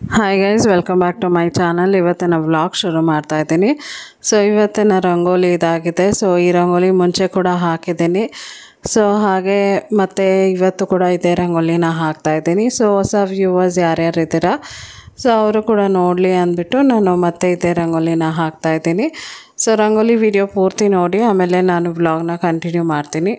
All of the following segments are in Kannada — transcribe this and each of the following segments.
Hi guys, welcome back to my channel. ಇವತ್ತಿನ ವ್ಲಾಗ್ ಶುರು ಮಾಡ್ತಾ ಇದ್ದೀನಿ. ಸೊ ಇವತ್ತಿನ ರಂಗೋಲಿ ಇದಾಗಿದೆ. ಸೊ ಈ ರಂಗೋಲಿ ಮುಂಚೆ ಕೂಡ ಹಾಕಿದ್ದೀನಿ. ಸೊ ಹಾಗೆ ಮತ್ತು ಇವತ್ತು ಕೂಡ ಇದೇ ರಂಗೋಲಿನ ಹಾಕ್ತಾ ಇದ್ದೀನಿ. ಸೊ ಹೊಸ ವ್ಯೂವರ್ಸ್ ಯಾರ್ಯಾರು ಇದ್ದೀರಾ, ಸೊ ಅವರು ಕೂಡ ನೋಡಲಿ ಅಂದ್ಬಿಟ್ಟು ನಾನು ಮತ್ತೆ ಇದೇ ರಂಗೋಲಿನ ಹಾಕ್ತಾ ಇದ್ದೀನಿ. ಸೊ ರಂಗೋಲಿ ವಿಡಿಯೋ ಪೂರ್ತಿ ನೋಡಿ, ಆಮೇಲೆ ನಾನು ವ್ಲಾಗ್ನ ಕಂಟಿನ್ಯೂ ಮಾಡ್ತೀನಿ.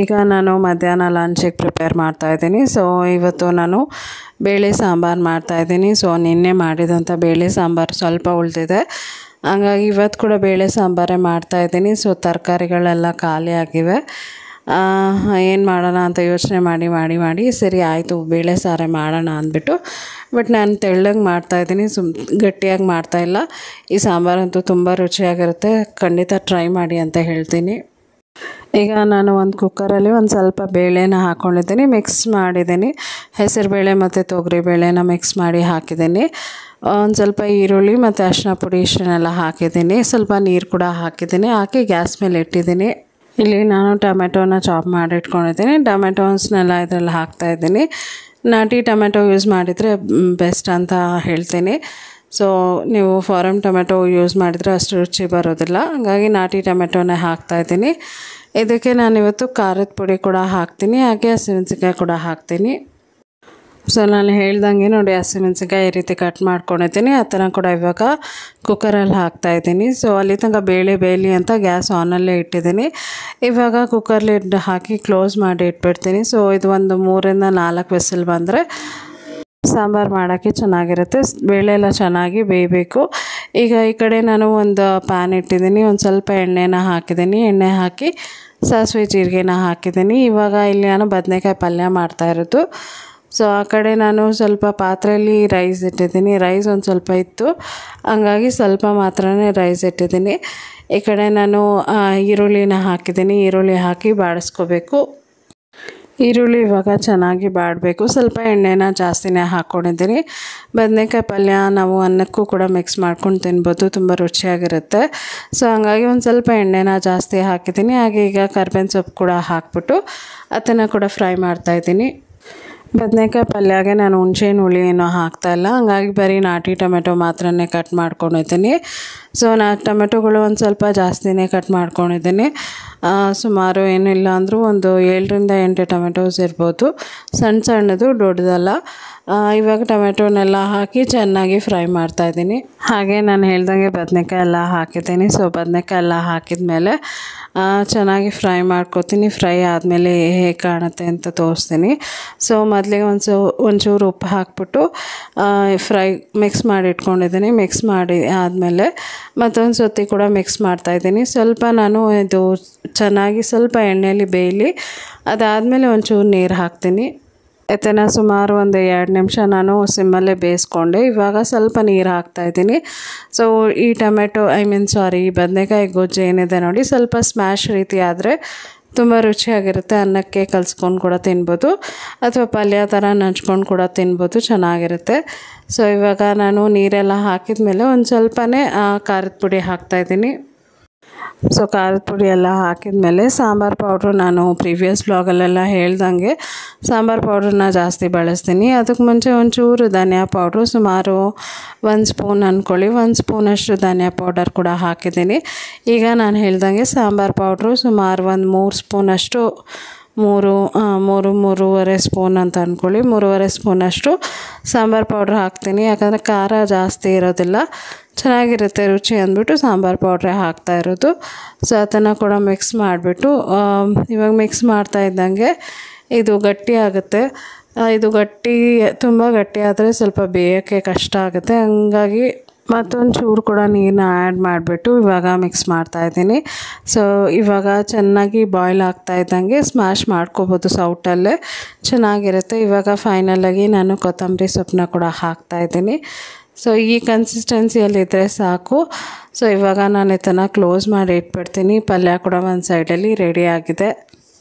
ಈಗ ನಾನು ಮಧ್ಯಾಹ್ನ ಲಂಚಿಗೆ ಪ್ರಿಪೇರ್ ಮಾಡ್ತಾಯಿದ್ದೀನಿ. ಸೊ ಇವತ್ತು ನಾನು ಬೇಳೆ ಸಾಂಬಾರು ಮಾಡ್ತಾಯಿದ್ದೀನಿ. ಸೊ ನಿನ್ನೆ ಮಾಡಿದಂಥ ಬೇಳೆ ಸಾಂಬಾರು ಸ್ವಲ್ಪ ಉಳಿದಿದೆ, ಹಂಗಾಗಿ ಇವತ್ತು ಕೂಡ ಬೇಳೆ ಸಾಂಬಾರೇ ಮಾಡ್ತಾಯಿದ್ದೀನಿ. ಸೊ ತರಕಾರಿಗಳೆಲ್ಲ ಖಾಲಿ ಆಗಿವೆ. ಏನು ಮಾಡೋಣ ಅಂತ ಯೋಚನೆ ಮಾಡಿ ಸರಿ ಆಯಿತು ಬೇಳೆ ಸಾರೇ ಮಾಡೋಣ ಅಂದ್ಬಿಟ್ಟು, ಬಟ್ ನಾನು ತೆಳ್ಳಗೆ ಮಾಡ್ತಾಯಿದ್ದೀನಿ, ಗಟ್ಟಿಯಾಗಿ ಮಾಡ್ತಾಯಿಲ್ಲ. ಈ ಸಾಂಬಾರಂತೂ ತುಂಬ ರುಚಿಯಾಗಿರುತ್ತೆ, ಖಂಡಿತ ಟ್ರೈ ಮಾಡಿ ಅಂತ ಹೇಳ್ತೀನಿ. ಈಗ ನಾನು ಒಂದು ಕುಕ್ಕರಲ್ಲಿ ಒಂದು ಸ್ವಲ್ಪ ಬೇಳೆನ ಹಾಕ್ಕೊಂಡಿದ್ದೀನಿ, ಮಿಕ್ಸ್ ಮಾಡಿದ್ದೀನಿ. ಹೆಸರುಬೇಳೆ ಮತ್ತು ತೊಗರಿಬೇಳೆನ ಮಿಕ್ಸ್ ಮಾಡಿ ಹಾಕಿದ್ದೀನಿ. ಒಂದು ಸ್ವಲ್ಪ ಈರುಳ್ಳಿ ಮತ್ತು ಅರಿಶಿನ ಪುಡಿ ಇಷ್ಟನ್ನೆಲ್ಲ ಹಾಕಿದ್ದೀನಿ. ಸ್ವಲ್ಪ ನೀರು ಕೂಡ ಹಾಕಿದ್ದೀನಿ. ಹಾಕಿ ಗ್ಯಾಸ್ ಮೇಲೆ ಇಟ್ಟಿದ್ದೀನಿ. ಇಲ್ಲಿ ನಾನು ಟೊಮೆಟೊನ ಚಾಪ್ ಮಾಡಿ ಇಟ್ಕೊಂಡಿದ್ದೀನಿ. ಟೊಮೆಟೋಸ್ನೆಲ್ಲ ಇದರಲ್ಲಿ ಹಾಕ್ತಾಯಿದ್ದೀನಿ. ನಾಟಿ ಟೊಮೆಟೊ ಯೂಸ್ ಮಾಡಿದರೆ ಬೆಸ್ಟ್ ಅಂತ ಹೇಳ್ತೀನಿ. ಸೊ ನೀವು ಫಾರಮ್ ಟೊಮೆಟೊ ಯೂಸ್ ಮಾಡಿದರೆ ಅಷ್ಟು ರುಚಿ ಬರೋದಿಲ್ಲ, ಹಾಗಾಗಿ ನಾಟಿ ಟೊಮೆಟೊನೇ ಹಾಕ್ತಾಯಿದ್ದೀನಿ. ಇದಕ್ಕೆ ನಾನಿವತ್ತು ಖಾರದ ಪುಡಿ ಕೂಡ ಹಾಕ್ತೀನಿ, ಹಾಗೆ ಹಸಿಮೆಣಸಿನ್ಕಾಯಿ ಕೂಡ ಹಾಕ್ತೀನಿ. ಸೊ ನಾನು ಹೇಳ್ದಂಗೆ ನೋಡಿ ಹಸಿಮೆಣಸಿನ್ಕಾಯಿ ಈ ರೀತಿ ಕಟ್ ಮಾಡ್ಕೊಂಡಿದ್ದೀನಿ, ಅದನ್ನು ಕೂಡ ಇವಾಗ ಕುಕ್ಕರಲ್ಲಿ ಹಾಕ್ತಾಯಿದ್ದೀನಿ. ಸೊ ಅಲ್ಲಿ ತನಕ ಬೇಳೆ ಬೇಯಲಿ ಅಂತ ಗ್ಯಾಸ್ ಆನಲ್ಲೇ ಇಟ್ಟಿದ್ದೀನಿ. ಇವಾಗ ಕುಕ್ಕರ್ ಲಿಡ್ ಹಾಕಿ ಕ್ಲೋಸ್ ಮಾಡಿ ಇಟ್ಬಿಡ್ತೀನಿ. ಸೊ ಇದು ಒಂದು 3-4 ವಿಸಿಲ್ ಬಂದರೆ ಸಾಂಬಾರು ಮಾಡೋಕ್ಕೆ ಚೆನ್ನಾಗಿರುತ್ತೆ. ಬೇಳೆ ಎಲ್ಲ ಚೆನ್ನಾಗಿ ಬೇಯಬೇಕು. ಈಗ ಈ ಕಡೆ ನಾನು ಒಂದು ಪ್ಯಾನ್ ಇಟ್ಟಿದ್ದೀನಿ, ಒಂದು ಸ್ವಲ್ಪ ಎಣ್ಣೆನ ಹಾಕಿದ್ದೀನಿ. ಎಣ್ಣೆ ಹಾಕಿ ಸಾಸಿವೆ ಜೀರಿಗೆನ ಹಾಕಿದ್ದೀನಿ. ಇವಾಗ ಇಲ್ಲಿ ನಾನು ಬದನೆಕಾಯಿ ಪಲ್ಯ ಮಾಡ್ತಾಯಿರೋದು. ಸೊ ಆ ಕಡೆ ನಾನು ಸ್ವಲ್ಪ ಪಾತ್ರೆಯಲ್ಲಿ ರೈಸ್ ಇಟ್ಟಿದ್ದೀನಿ. ರೈಸ್ ಒಂದು ಸ್ವಲ್ಪ ಇತ್ತು, ಹಂಗಾಗಿ ಸ್ವಲ್ಪ ಮಾತ್ರನೇ ರೈಸ್ ಇಟ್ಟಿದ್ದೀನಿ. ಈ ಕಡೆ ನಾನು ಈರುಳ್ಳಿನ ಹಾಕಿದ್ದೀನಿ. ಈರುಳ್ಳಿ ಹಾಕಿ ಬಾಡಿಸ್ಕೋಬೇಕು. ಈರುಳ್ಳಿ ಇವಾಗ ಚೆನ್ನಾಗಿ ಬಾಡಬೇಕು. ಸ್ವಲ್ಪ ಎಣ್ಣೆನ ಜಾಸ್ತಿನೇ ಹಾಕ್ಕೊಂಡಿದ್ದೀನಿ. ಬದನೆಕಾಯಿ ಪಲ್ಯ ನಾವು ಅನ್ನಕ್ಕೂ ಕೂಡ ಮಿಕ್ಸ್ ಮಾಡ್ಕೊಂಡು ತಿನ್ಬೋದು, ತುಂಬ ರುಚಿಯಾಗಿರುತ್ತೆ. ಸೊ ಹಂಗಾಗಿ ಒಂದು ಸ್ವಲ್ಪ ಎಣ್ಣೆನ ಜಾಸ್ತಿ ಹಾಕಿದ್ದೀನಿ. ಹಾಗೆ ಈಗ ಕರ್ಬೇವಿನ ಸೊಪ್ಪು ಕೂಡ ಹಾಕ್ಬಿಟ್ಟು ಅದನ್ನು ಕೂಡ ಫ್ರೈ ಮಾಡ್ತಾಯಿದ್ದೀನಿ. ಬದನೆಕಾಯಿ ಪಲ್ಯಗೆ ನಾನು ಹುಣಸೆಹಣ್ಣು ಹುಳಿ ಏನೋ ಹಾಕ್ತಾಯಿಲ್ಲ, ಹಂಗಾಗಿ ಬರೀ ನಾಟಿ ಟೊಮೆಟೊ ಮಾತ್ರನೇ ಕಟ್ ಮಾಡ್ಕೊಂಡಿದ್ದೀನಿ. ಸೊ ಟೊಮೆಟೊಗಳು ಒಂದು ಸ್ವಲ್ಪ ಜಾಸ್ತಿನೇ ಕಟ್ ಮಾಡ್ಕೊಂಡಿದ್ದೀನಿ. ಸುಮಾರು ಏನಿಲ್ಲ ಅಂದರೂ ಒಂದು 7-8 ಟೊಮೆಟೊಸ್ ಇರ್ಬೋದು, ಸಣ್ಣದು ದೊಡ್ಡದಲ್ಲ. ಇವಾಗ ಟೊಮೆಟೊನೆಲ್ಲ ಹಾಕಿ ಚೆನ್ನಾಗಿ ಫ್ರೈ ಮಾಡ್ತಾಯಿದ್ದೀನಿ. ಹಾಗೆ ನಾನು ಹೇಳ್ದಂಗೆ ಬದನೆಕಾಯಿ ಎಲ್ಲ ಹಾಕಿದ್ದೀನಿ. ಸೊ ಬದನೆಕಾಯಿ ಎಲ್ಲ ಹಾಕಿದ ಮೇಲೆ ಚೆನ್ನಾಗಿ ಫ್ರೈ ಮಾಡ್ಕೊತೀನಿ. ಫ್ರೈ ಆದಮೇಲೆ ಹೇಗೆ ಕಾಣುತ್ತೆ ಅಂತ ತೋರಿಸ್ತೀನಿ. ಸೊ ಮೊದಲಿಗೆ ಒಂಚೂರು ಉಪ್ಪು ಹಾಕ್ಬಿಟ್ಟು ಮಿಕ್ಸ್ ಮಾಡಿ ಇಟ್ಕೊಂಡಿದ್ದೀನಿ. ಮಿಕ್ಸ್ ಮಾಡಿ ಆದಮೇಲೆ ಮತ್ತೊಂದು ಸತಿ ಕೂಡ ಮಿಕ್ಸ್ ಮಾಡ್ತಾಯಿದ್ದೀನಿ. ಸ್ವಲ್ಪ ನಾನು ಇದು ಚೆನ್ನಾಗಿ ಸ್ವಲ್ಪ ಎಣ್ಣೆಯಲ್ಲಿ ಬೇಯಲಿ, ಅದಾದಮೇಲೆ ಒಂಚೂರು ನೀರು ಹಾಕ್ತೀನಿ. ಇದನ್ನು ಸುಮಾರು ಒಂದು 2 ನಿಮಿಷ ನಾನು ಸಿಮ್ಮಲ್ಲೇ ಬೇಯಿಸ್ಕೊಂಡೆ. ಇವಾಗ ಸ್ವಲ್ಪ ನೀರು ಹಾಕ್ತಾಯಿದ್ದೀನಿ. ಸೊ ಈ ಈ ಬದನೆಕಾಯಿ ಗೊಜ್ಜು ಏನಿದೆ ನೋಡಿ, ಸ್ವಲ್ಪ ಸ್ಮ್ಯಾಶ್ ರೀತಿ ಆದರೆ ತುಂಬ ರುಚಿಯಾಗಿರುತ್ತೆ. ಅನ್ನಕ್ಕೆ ಕಲಿಸ್ಕೊಂಡು ಕೂಡ ತಿನ್ಬೋದು, ಅಥವಾ ಪಲ್ಯ ಥರ ನಂಚ್ಕೊಂಡು ಕೂಡ ತಿನ್ಬೋದು, ಚೆನ್ನಾಗಿರುತ್ತೆ. ಸೊ ಇವಾಗ ನಾನು ನೀರೆಲ್ಲ ಹಾಕಿದ ಮೇಲೆ ಒಂದು ಸ್ವಲ್ಪನೇ ಖಾರದ ಪುಡಿ ಹಾಕ್ತಾಯಿದ್ದೀನಿ. ಸೊ ಖಾರದ ಪುಡಿ ಎಲ್ಲ ಹಾಕಿದ ಮೇಲೆ ಸಾಂಬಾರು ಪೌಡ್ರು ನಾನು ಪ್ರೀವಿಯಸ್ ಬ್ಲಾಗಲ್ಲೆಲ್ಲ ಹೇಳ್ದಂಗೆ ಸಾಂಬಾರು ಪೌಡ್ರನ್ನ ಜಾಸ್ತಿ ಬಳಸ್ತೀನಿ. ಅದಕ್ಕೆ ಮುಂಚೆ ಒಂಚೂರು ಧನಿಯಾ ಪೌಡ್ರು, ಸುಮಾರು 1 ಸ್ಪೂನ್ ಅಂದ್ಕೊಳ್ಳಿ, 1 ಸ್ಪೂನಷ್ಟು ಧನಿಯಾ ಪೌಡರ್ ಕೂಡ ಹಾಕಿದ್ದೀನಿ. ಈಗ ನಾನು ಹೇಳ್ದಂಗೆ ಸಾಂಬಾರು ಪೌಡ್ರು ಸುಮಾರು ಒಂದು 3 ಸ್ಪೂನಷ್ಟು 3-3.5 ಸ್ಪೂನ್ ಅಂತ ಅಂದ್ಕೊಳ್ಳಿ, 3.5 ಸ್ಪೂನಷ್ಟು ಸಾಂಬಾರು ಪೌಡ್ರ್ ಹಾಕ್ತೀನಿ. ಯಾಕಂದರೆ ಖಾರ ಜಾಸ್ತಿ ಇರೋದಿಲ್ಲ, ಚೆನ್ನಾಗಿರುತ್ತೆ ರುಚಿ ಅಂದ್ಬಿಟ್ಟು ಸಾಂಬಾರು ಪೌಡ್ರೇ ಹಾಕ್ತಾಯಿರೋದು. ಸೊ ಅದನ್ನು ಕೂಡ ಮಿಕ್ಸ್ ಮಾಡಿಬಿಟ್ಟು ಇವಾಗ ಮಿಕ್ಸ್ ಮಾಡ್ತಾ ಇದ್ದಂಗೆ ಇದು ಗಟ್ಟಿ ಆಗುತ್ತೆ. ಇದು ತುಂಬ ಗಟ್ಟಿ ಆದರೆ ಸ್ವಲ್ಪ ಬೇಯೋಕ್ಕೆ ಕಷ್ಟ ಆಗುತ್ತೆ, ಹಂಗಾಗಿ ಮತ್ತೊಂದು ಚೂರು ಕೂಡ ನೀರನ್ನ ಆ್ಯಡ್ ಮಾಡಿಬಿಟ್ಟು ಇವಾಗ ಮಿಕ್ಸ್ ಮಾಡ್ತಾಯಿದ್ದೀನಿ. ಸೊ ಇವಾಗ ಚೆನ್ನಾಗಿ ಬಾಯ್ಲ್ ಆಗ್ತಾ ಇದ್ದಂಗೆ ಸ್ಮ್ಯಾಶ್ ಮಾಡ್ಕೋಬೋದು, ಸೌಟಲ್ಲೇ ಚೆನ್ನಾಗಿರುತ್ತೆ. ಇವಾಗ ಫೈನಲಾಗಿ ನಾನು ಕೊತ್ತಂಬರಿ ಸೊಪ್ಪನ್ನ ಕೂಡ ಹಾಕ್ತಾಯಿದ್ದೀನಿ. ಸೊ ಈ ಕನ್ಸಿಸ್ಟೆನ್ಸಿಯಲ್ಲಿದ್ದರೆ ಸಾಕು. ಸೊ ಇವಾಗ ನಾನು ಇದನ್ನು ಕ್ಲೋಸ್ ಮಾಡಿ ಇಟ್ಬಿಡ್ತೀನಿ. ಪಲ್ಯ ಕೂಡ ಒಂದು ಸೈಡಲ್ಲಿ ರೆಡಿ ಆಗಿದೆ.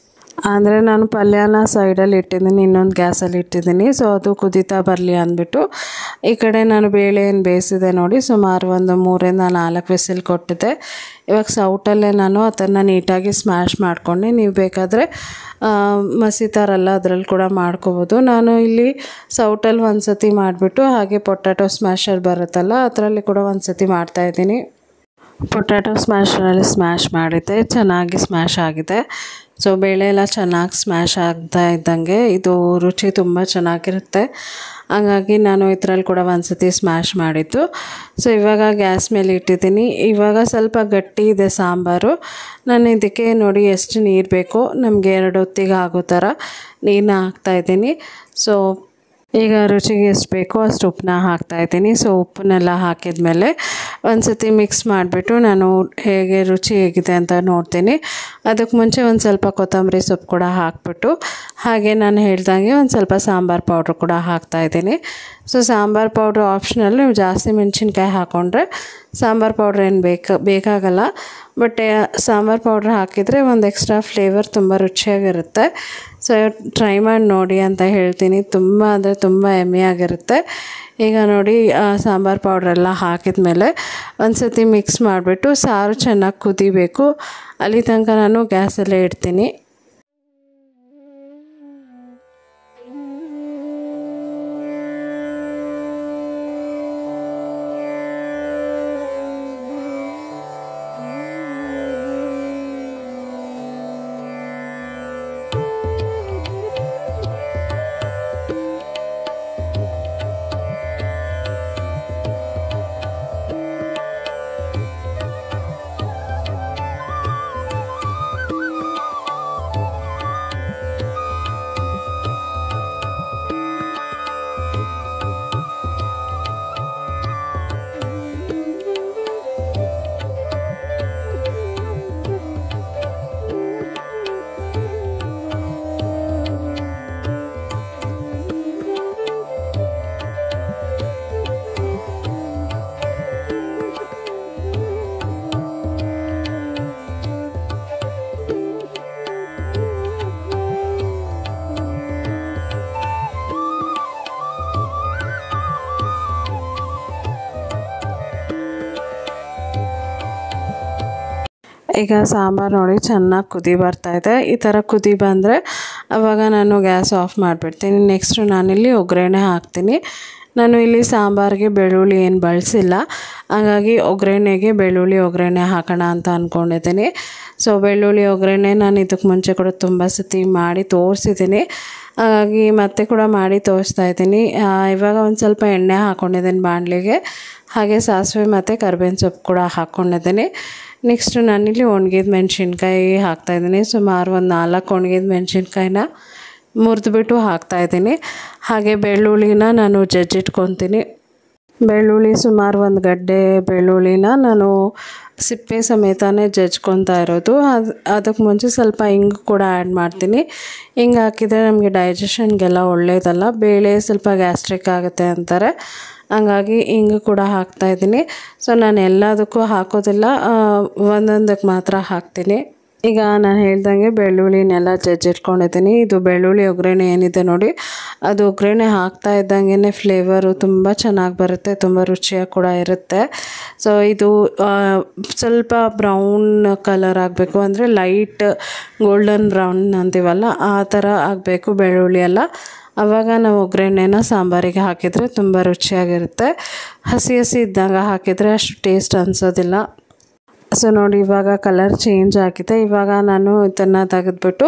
ಅಂದರೆ ನಾನು ಪಲ್ಯನ ಸೈಡಲ್ಲಿ ಇಟ್ಟಿದ್ದೀನಿ, ಇನ್ನೊಂದು ಗ್ಯಾಸಲ್ಲಿ ಇಟ್ಟಿದ್ದೀನಿ. ಸೊ ಅದು ಕುದೀತಾ ಬರಲಿ ಅಂದ್ಬಿಟ್ಟು ಈ ಕಡೆ ನಾನು ಬೇಳೆ ಏನು ಬೇಯಿಸಿದೆ ನೋಡಿ, ಸುಮಾರು ಒಂದು 3-4 ವಿಸಿಲ್ ಕೊಟ್ಟಿದ್ದೆ. ಇವಾಗ ಸೌಟಲ್ಲೇ ನಾನು ಅದನ್ನು ನೀಟಾಗಿ ಸ್ಮ್ಯಾಶ್ ಮಾಡ್ಕೊಂಡು, ನೀವು ಬೇಕಾದರೆ ಮಸಿತಾರಲ್ಲ ಅದರಲ್ಲಿ ಕೂಡ ಮಾಡ್ಕೋಬೋದು. ನಾನು ಇಲ್ಲಿ ಸೌಟಲ್ಲಿ ಒಂದು ಸತಿ ಮಾಡಿಬಿಟ್ಟು ಹಾಗೆ ಪೊಟ್ಯಾಟೊ ಸ್ಮ್ಯಾಶರ್ ಬರುತ್ತಲ್ಲ ಅದರಲ್ಲಿ ಕೂಡ ಒಂದು ಸತಿ ಮಾಡ್ತಾಯಿದ್ದೀನಿ. ಪೊಟ್ಯಾಟೊ ಸ್ಮ್ಯಾಶರಲ್ಲಿ ಸ್ಮ್ಯಾಶ್ ಮಾಡಿದ್ದೆ, ಚೆನ್ನಾಗಿ ಸ್ಮ್ಯಾಶ್ ಆಗಿದೆ. ಸೊ ಬೇಳೆ ಎಲ್ಲ ಚೆನ್ನಾಗಿ ಸ್ಮ್ಯಾಶ್ ಆಗ್ತಾ ಇದ್ದಂಗೆ ಇದು ರುಚಿ ತುಂಬ ಚೆನ್ನಾಗಿರುತ್ತೆ. ಹಾಗಾಗಿ ನಾನು ಇದರಲ್ಲಿ ಕೂಡ ಒಂದ್ಸತಿ ಸ್ಮ್ಯಾಶ್ ಮಾಡಿದ್ದು. ಸೊ ಇವಾಗ ಗ್ಯಾಸ್ ಮೇಲೆ ಇಟ್ಟಿದ್ದೀನಿ. ಇವಾಗ ಸ್ವಲ್ಪ ಗಟ್ಟಿ ಇದೆ ಸಾಂಬಾರು. ನಾನು ಇದಕ್ಕೆ ನೋಡಿ ಎಷ್ಟು ನೀರು ಬೇಕೋ ನಮಗೆ 2 ಹೊತ್ತಿಗೆ ಆಗೋ ಥರ ನೀರನ್ನ ಹಾಕ್ತಾಯಿದ್ದೀನಿ. ಸೊ ಈಗ ರುಚಿಗೆ ಎಷ್ಟು ಬೇಕೋ ಅಷ್ಟು ಉಪ್ಪನ್ನ ಹಾಕ್ತಾಯಿದ್ದೀನಿ. ಸೊ ಉಪ್ಪನ್ನೆಲ್ಲ ಹಾಕಿದ್ಮೇಲೆ ಒಂದು ಸತಿ ಮಿಕ್ಸ್ ಮಾಡಿಬಿಟ್ಟು ನಾನು ರುಚಿ ಹೇಗಿದೆ ಅಂತ ನೋಡ್ತೀನಿ. ಅದಕ್ಕೆ ಮುಂಚೆ ಒಂದು ಸ್ವಲ್ಪ ಕೊತ್ತಂಬರಿ ಸೊಪ್ಪು ಕೂಡ ಹಾಕ್ಬಿಟ್ಟು ಹಾಗೆ ನಾನು ಹೇಳ್ದಂಗೆ ಒಂದು ಸ್ವಲ್ಪ ಸಾಂಬಾರು ಪೌಡ್ರ್ ಕೂಡ ಹಾಕ್ತಾಯಿದ್ದೀನಿ. So sambar powder optional. ನೀವು ಜಾಸ್ತಿ ಮೆಣಸಿನ್ಕಾಯಿ ಹಾಕ್ಕೊಂಡ್ರೆ ಸಾಂಬಾರು ಪೌಡ್ರ್ ಏನು ಬೇಕಾಗಲ್ಲ. ಬಟ್ ಸಾಂಬಾರು ಪೌಡ್ರ್ ಹಾಕಿದರೆ ಒಂದು ಎಕ್ಸ್ಟ್ರಾ ಫ್ಲೇವರ್ ತುಂಬ ರುಚಿಯಾಗಿರುತ್ತೆ. ಸೊ ಟ್ರೈ ಮಾಡಿ ನೋಡಿ ಅಂತ ಹೇಳ್ತೀನಿ. ತುಂಬ ಅಂದರೆ ತುಂಬ ಯಮ್ಮಿಯಾಗಿರುತ್ತೆ. ಈಗ ನೋಡಿ ಸಾಂಬಾರು ಪೌಡ್ರೆಲ್ಲ ಹಾಕಿದ ಮೇಲೆ ಒಂದು ಸತಿ ಮಿಕ್ಸ್ ಮಾಡಿಬಿಟ್ಟು ಸಾರು ಚೆನ್ನಾಗಿ ಕುದಿಬೇಕು. ಅಲ್ಲಿ ತನಕ ನಾನು ಗ್ಯಾಸಲ್ಲೇ ಇಡ್ತೀನಿ. ಈಗ ಸಾಂಬಾರು ನೋಡಿ ಚೆನ್ನಾಗಿ ಕುದಿ ಬರ್ತಾಯಿದೆ. ಈ ಥರ ಕುದಿ ಬಂದರೆ ಆವಾಗ ನಾನು ಗ್ಯಾಸ್ ಆಫ್ ಮಾಡಿಬಿಡ್ತೀನಿ. ನೆಕ್ಸ್ಟು ನಾನಿಲ್ಲಿ ಒಗ್ಗರಣೆ ಹಾಕ್ತೀನಿ. ನಾನು ಇಲ್ಲಿ ಸಾಂಬಾರಿಗೆ ಬೆಳ್ಳುಳ್ಳಿ ಏನು ಬಳಸಿಲ್ಲ. ಹಾಗಾಗಿ ಒಗ್ಗರಣೆಗೆ ಬೆಳ್ಳುಳ್ಳಿ ಒಗ್ಗರಣೆ ಹಾಕೋಣ ಅಂತ ಅಂದ್ಕೊಂಡಿದ್ದೀನಿ. ಸೊ ಬೆಳ್ಳುಳ್ಳಿ ಒಗ್ಗರಣೆ ನಾನು ಇದಕ್ಕೆ ಮುಂಚೆ ಕೂಡ ತುಂಬ ಸತಿ ಮಾಡಿ ತೋರಿಸಿದ್ದೀನಿ. ಹಾಗಾಗಿ ಮತ್ತೆ ಕೂಡ ಮಾಡಿ ತೋರಿಸ್ತಾ ಇದ್ದೀನಿ. ಇವಾಗ ಒಂದು ಸ್ವಲ್ಪ ಎಣ್ಣೆ ಹಾಕ್ಕೊಂಡಿದ್ದೀನಿ ಬಾಣಲಿಗೆ. ಹಾಗೆ ಸಾಸಿವೆ ಮತ್ತು ಕರಿಬೇವಿನ ಸೊಪ್ಪು ಕೂಡ ಹಾಕ್ಕೊಂಡಿದ್ದೀನಿ. ನೆಕ್ಸ್ಟು ನಾನಿಲ್ಲಿ ಒಣಗಿದ ಮೆಣಸಿನ್ಕಾಯಿ ಹಾಕ್ತಾಯಿದ್ದೀನಿ. ಸುಮಾರು ಒಂದು 4 ಒಣಗಿದ ಮೆಣಸಿನ್ಕಾಯಿನ ಮುರಿದ್ಬಿಟ್ಟು ಹಾಕ್ತಾಯಿದ್ದೀನಿ. ಹಾಗೆ ಬೆಳ್ಳುಳ್ಳಿನ ನಾನು ಜಜ್ಜಿಟ್ಕೊತೀನಿ. ಬೆಳ್ಳುಳ್ಳಿ ಸುಮಾರು 1 ಗಡ್ಡೆ ಬೆಳ್ಳುಳ್ಳಿನ ನಾನು ಸಿಪ್ಪೆ ಸಮೇತನೇ ಜಜ್ಕೊತಾ ಇರೋದು. ಅದಕ್ಕೆ ಮುಂಚೆ ಸ್ವಲ್ಪ ಹಿಂಗು ಕೂಡ ಆ್ಯಡ್ ಮಾಡ್ತೀನಿ. ಹಿಂಗೆ ಹಾಕಿದರೆ ನಮಗೆ ಡೈಜೆಷನ್ಗೆಲ್ಲ ಒಳ್ಳೆಯದಲ್ಲ. ಬೇಳೆ ಸ್ವಲ್ಪ ಗ್ಯಾಸ್ಟ್ರಿಕ್ ಆಗುತ್ತೆ ಅಂತಾರೆ. ಹಂಗಾಗಿ ಹಿಂಗು ಕೂಡ ಹಾಕ್ತಾಯಿದ್ದೀನಿ. ಸೊ ನಾನು ಎಲ್ಲದಕ್ಕೂ ಹಾಕೋದಿಲ್ಲ, ಒಂದೊಂದಕ್ಕೆ ಮಾತ್ರ ಹಾಕ್ತೀನಿ. ಈಗ ನಾನು ಹೇಳ್ದಂಗೆ ಬೆಳ್ಳುಳ್ಳಿನೆಲ್ಲ ಜಜ್ಜಿಟ್ಕೊಂಡಿದ್ದೀನಿ. ಇದು ಬೆಳ್ಳುಳ್ಳಿ ಒಗ್ಗರಣೆ ಏನಿದೆ ನೋಡಿ, ಅದು ಒಗ್ಗರಣೆ ಹಾಕ್ತಾ ಇದ್ದಂಗೆ ಫ್ಲೇವರು ತುಂಬ ಚೆನ್ನಾಗಿ ಬರುತ್ತೆ, ತುಂಬ ರುಚಿಯಾಗಿ ಕೂಡ ಇರುತ್ತೆ. ಸೊ ಇದು ಸ್ವಲ್ಪ ಬ್ರೌನ್ ಕಲರ್ ಆಗಬೇಕು, ಅಂದರೆ ಲೈಟ್ ಗೋಲ್ಡನ್ ಬ್ರೌನ್ ಅಂತೀವಲ್ಲ ಆ ಥರ ಆಗಬೇಕು ಬೆಳ್ಳುಳ್ಳಿ ಎಲ್ಲ. ಆವಾಗ ನಾವು ಒಗ್ಗರಣೆನ ಸಾಂಬಾರಿಗೆ ಹಾಕಿದರೆ ತುಂಬ ರುಚಿಯಾಗಿರುತ್ತೆ. ಹಸಿ ಹಸಿ ಇದ್ದಾಗ ಹಾಕಿದರೆ ಅಷ್ಟು ಟೇಸ್ಟ್ ಅನಿಸೋದಿಲ್ಲ. ಸೊ ನೋಡಿ ಇವಾಗ ಕಲರ್ ಚೇಂಜ್ ಆಗಿದೆ. ಇವಾಗ ನಾನು ಇದನ್ನು ತೆಗೆದ್ಬಿಟ್ಟು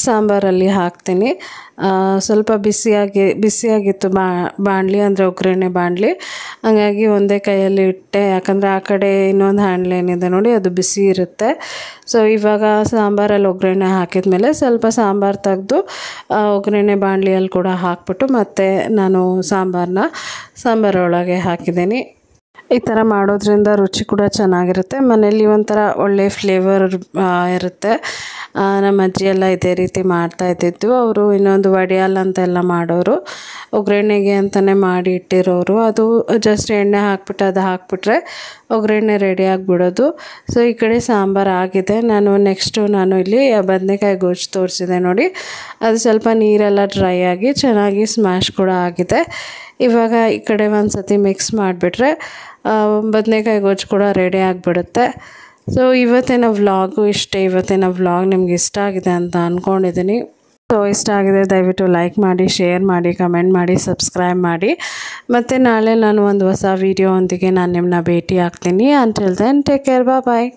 ಸಾಂಬಾರಲ್ಲಿ ಹಾಕ್ತೀನಿ. ಸ್ವಲ್ಪ ಬಿಸಿಯಾಗಿತ್ತು ಬಾಣಲಿ, ಅಂದರೆ ಒಗ್ಗರಣೆ ಬಾಣಲಿ. ಹಾಗಾಗಿ ಒಂದೇ ಕೈಯಲ್ಲಿ ಇಟ್ಟೆ, ಯಾಕಂದರೆ ಆ ಕಡೆ ಇನ್ನೊಂದು ಹ್ಯಾಂಡ್ಲ್ ಏನಿದೆ ನೋಡಿ ಅದು ಬಿಸಿ ಇರುತ್ತೆ. ಸೊ ಇವಾಗ ಸಾಂಬಾರಲ್ಲಿ ಒಗ್ಗರಣೆ ಹಾಕಿದ್ಮೇಲೆ ಸ್ವಲ್ಪ ಸಾಂಬಾರು ತೆಗೆದು ಒಗ್ಗರಣೆ ಬಾಣಲಿಯಲ್ಲಿ ಕೂಡ ಹಾಕ್ಬಿಟ್ಟು ಮತ್ತೆ ನಾನು ಸಾಂಬಾರೊಳಗೆ ಹಾಕಿದ್ದೀನಿ. ಈ ಥರ ಮಾಡೋದ್ರಿಂದ ರುಚಿ ಕೂಡ ಚೆನ್ನಾಗಿರುತ್ತೆ. ಮನೇಲಿ ಒಂಥರ ಒಳ್ಳೆ ಫ್ಲೇವರ್ ಇರುತ್ತೆ. ನಮ್ಮ ಅಜ್ಜಿ ಎಲ್ಲ ಇದೇ ರೀತಿ ಮಾಡ್ತಾಯಿದ್ದಿದ್ದು. ಅವರು ಇನ್ನೊಂದು ವಡಿಯಾಲ್ ಅಂತೆಲ್ಲ ಮಾಡೋರು, ಒಗ್ಗರಣೆಗೆ ಅಂತಲೇ ಮಾಡಿ ಇಟ್ಟಿರೋರು. ಅದು ಜಸ್ಟ್ ಎಣ್ಣೆ ಹಾಕ್ಬಿಟ್ಟು ಅದು ಹಾಕ್ಬಿಟ್ರೆ ಒಗ್ಗರಣೆ ರೆಡಿ ಆಗಿಬಿಡೋದು. ಸೊ ಈ ಕಡೆ ಸಾಂಬಾರು ಆಗಿದೆ. ನಾನು ಇಲ್ಲಿ ಬದನೆಕಾಯಿ ಗೊಜ್ಜು ತೋರಿಸಿದೆ ನೋಡಿ, ಅದು ಸ್ವಲ್ಪ ನೀರೆಲ್ಲ ಡ್ರೈ ಆಗಿ ಚೆನ್ನಾಗಿ ಸ್ಮ್ಯಾಶ್ ಕೂಡ ಆಗಿದೆ. ಇವಾಗ ಈ ಕಡೆ ಒಂದು ಸತಿ ಮಿಕ್ಸ್ ಮಾಡಿಬಿಟ್ರೆ ಬದನೆಕಾಯಿ ಗೊಜ್ಜು ಕೂಡ ರೆಡಿ ಆಗಿಬಿಡುತ್ತೆ. ಸೊ ಇವತ್ತಿನ ವ್ಲಾಗು ಇಷ್ಟೇ. ಇವತ್ತಿನ ವ್ಲಾಗ್ ನಿಮ್ಗೆ ಇಷ್ಟ ಆಗಿದೆ ಅಂತ ಅಂದ್ಕೊಂಡಿದ್ದೀನಿ. ಸೊ ಇಷ್ಟ ಆಗಿದೆ ದಯವಿಟ್ಟು ಲೈಕ್ ಮಾಡಿ, ಶೇರ್ ಮಾಡಿ, ಕಮೆಂಟ್ ಮಾಡಿ, ಸಬ್ಸ್ಕ್ರೈಬ್ ಮಾಡಿ. ಮತ್ತು ನಾಳೆ ನಾನು ಒಂದು ಹೊಸ ವೀಡಿಯೋ ಒಂದಿಗೆ ನಾನು ನಿಮ್ಮನ್ನ ಭೇಟಿ ಆಗ್ತೀನಿ. ಅಂಟಿಲ್ ದೆನ್ ಟೇಕ್ ಕೇರ್, ಬಾಯ್.